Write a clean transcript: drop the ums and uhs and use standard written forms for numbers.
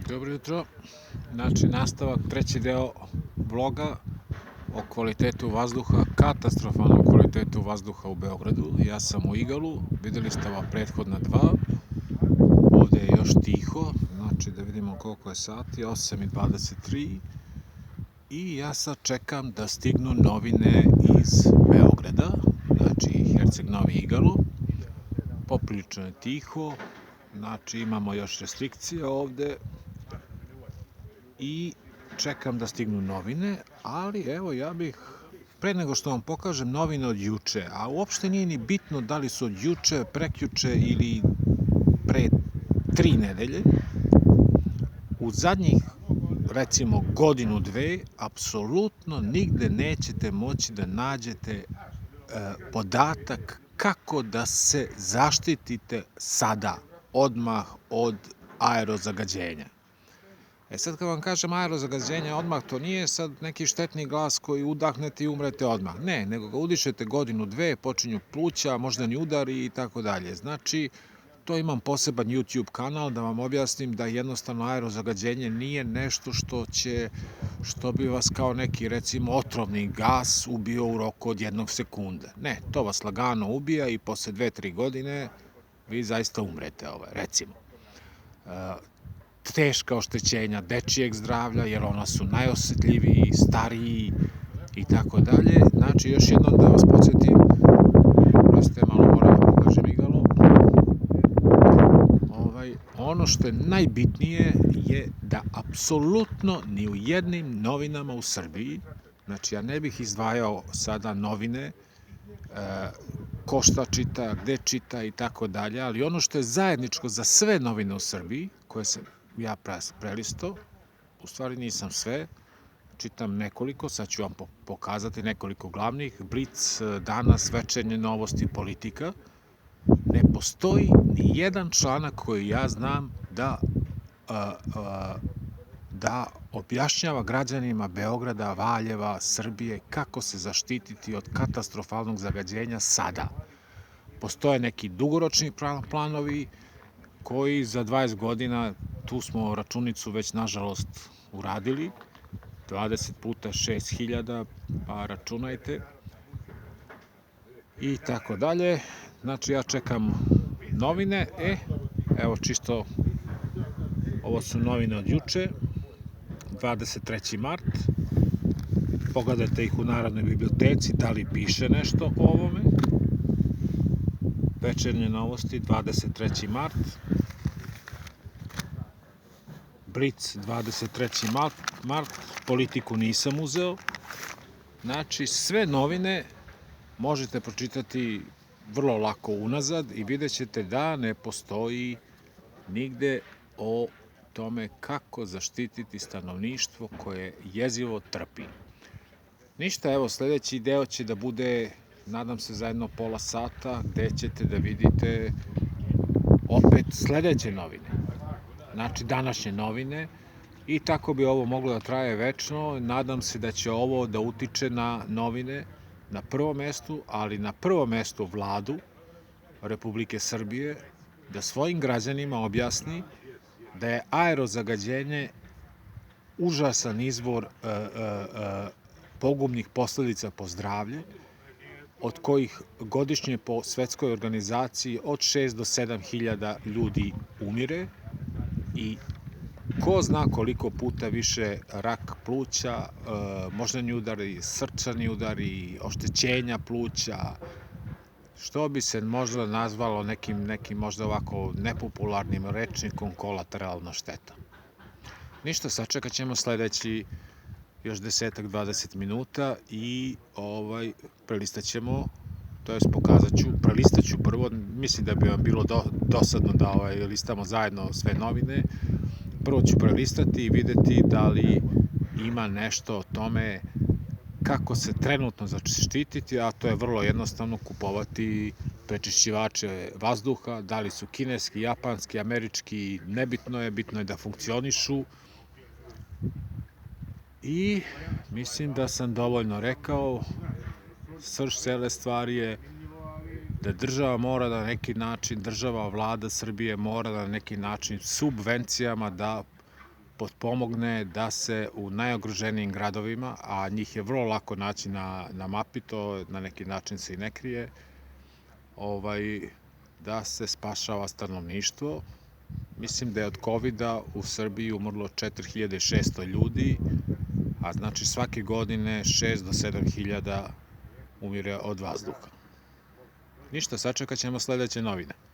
Dobro jutro, znači nastavak, treći deo vloga o kvalitetu vazduha, katastrofalnom kvalitetu vazduha u Beogradu. Ja sam u Igalu, videli ste ova prethodna dva, ovde je još tiho, znači da vidimo koliko je sati, 8:23 i ja sad čekam da stignu novine iz Beograda, znači Herceg Novi Igalu, poprilično je tiho, znači imamo još restrikcije ovde, i čekam da stignu novine, ali evo ja bih, pre nego što vam pokažem novine od juče, a uopšte nije ni bitno da li su od juče, prekjuče ili pre 3 nedelje, u zadnjih recimo godinu, dve, apsolutno nigde nećete moći da nađete podatak kako da se zaštitite sada, odmah od aerozagađenja. Sad kad vam kažem aerozagađenje odmah, to nije sad neki štetni glas koji udahnete i umrete odmah. Ne, nego ga udišete godinu, dve, počinju pluća, moždani udari i tako dalje. Znači, to imam poseban YouTube kanal da vam objasnim da jednostavno aerozagađenje nije nešto što bi vas kao neki recimo otrovni gas ubio u roku od 1 sekunda. Ne, to vas lagano ubija i posle 2-3 godine vi zaista umrete, recimo. Teška oštećenja dečijeg zdravlja, jer ona su najosetljiviji, stariji i tako dalje. Znači, još jednom da vas podsjetim, malo moram da pokažem igalo. Ono što je najbitnije je da apsolutno ni u jednim novinama u Srbiji, znači ja ne bih izdvajao sada novine, ko šta čita, gde čita i tako dalje, ali ono što je zajedničko za sve novine u Srbiji, koje sam ja prelistao, u stvari nisam sve, čitam nekoliko, sad ću vam pokazati nekoliko glavnih, Blic, Danas, Večernje novosti, Politika, ne postoji ni jedan članak koji ja znam da objašnjava građanima Beograda, Valjeva, Srbije kako se zaštititi od katastrofalnog zagađenja sada. Postoje neki dugoročni planovi koji za 20 godina, tu smo računicu već nažalost uradili, 20 puta 6.000, pa računajte, i tako dalje. Znači ja čekam novine, evo čisto, ovo su novine od juče, 23. mart, pogledajte ih u Narodnoj biblioteci, da li piše nešto o ovome. Večernje novosti, 23. mart, Blic, 23. mart, Politiku nisam uzeo. Znači, sve novine možete pročitati vrlo lako unazad i vidjet ćete da ne postoji nigde o tome kako zaštititi stanovništvo koje jezivo trpi. Ništa, evo, sledeći deo će da bude, nadam se, za jedno pola sata, gde ćete da vidite opet sledeće novine. Znači, današnje novine, i tako bi ovo moglo da traje večno. Nadam se da će ovo da utiče na novine na prvom mestu, ali na prvom mestu Vladu Republike Srbije, da svojim građanima objasni da je aerozagađenje užasan izvor pogubnih posledica po zdravlje, od kojih godišnje po svetskoj organizaciji od 6 do 7.000 ljudi umire i ko zna koliko puta više rak pluća, moždani udari, srčani udari, oštećenja pluća, što bi se možda nazvalo nekim možda ovako nepopularnim rečnikom kolateralna šteta. Ništa, sačekat ćemo sledeći još 10-20 minuta i prelistat ćemo, to jest prelistat ću prvo, mislim da bi vam bilo dosadno da listamo zajedno sve novine. Prvo ću prelistati i videti da li ima nešto o tome kako se trenutno zaštititi, a to je vrlo jednostavno, kupovati prečišćivače vazduha, da li su kineski, japanski, američki, nebitno je, bitno je da funkcionišu. I mislim da sam dovoljno rekao, srž cele stvari je da država mora na neki način, vlada Srbije mora na neki način subvencijama da potpomogne da se u najugroženijim gradovima, a njih je vrlo lako naći na mapi, to na neki način se i ne krije, da se spašava stanovništvo. Mislim da je od COVID-a u Srbiji umrlo 4600 ljudi, a znači svake godine 6 do 7 hiljada umire od vazduha. Ništa, sačekat ćemo sledeće novine.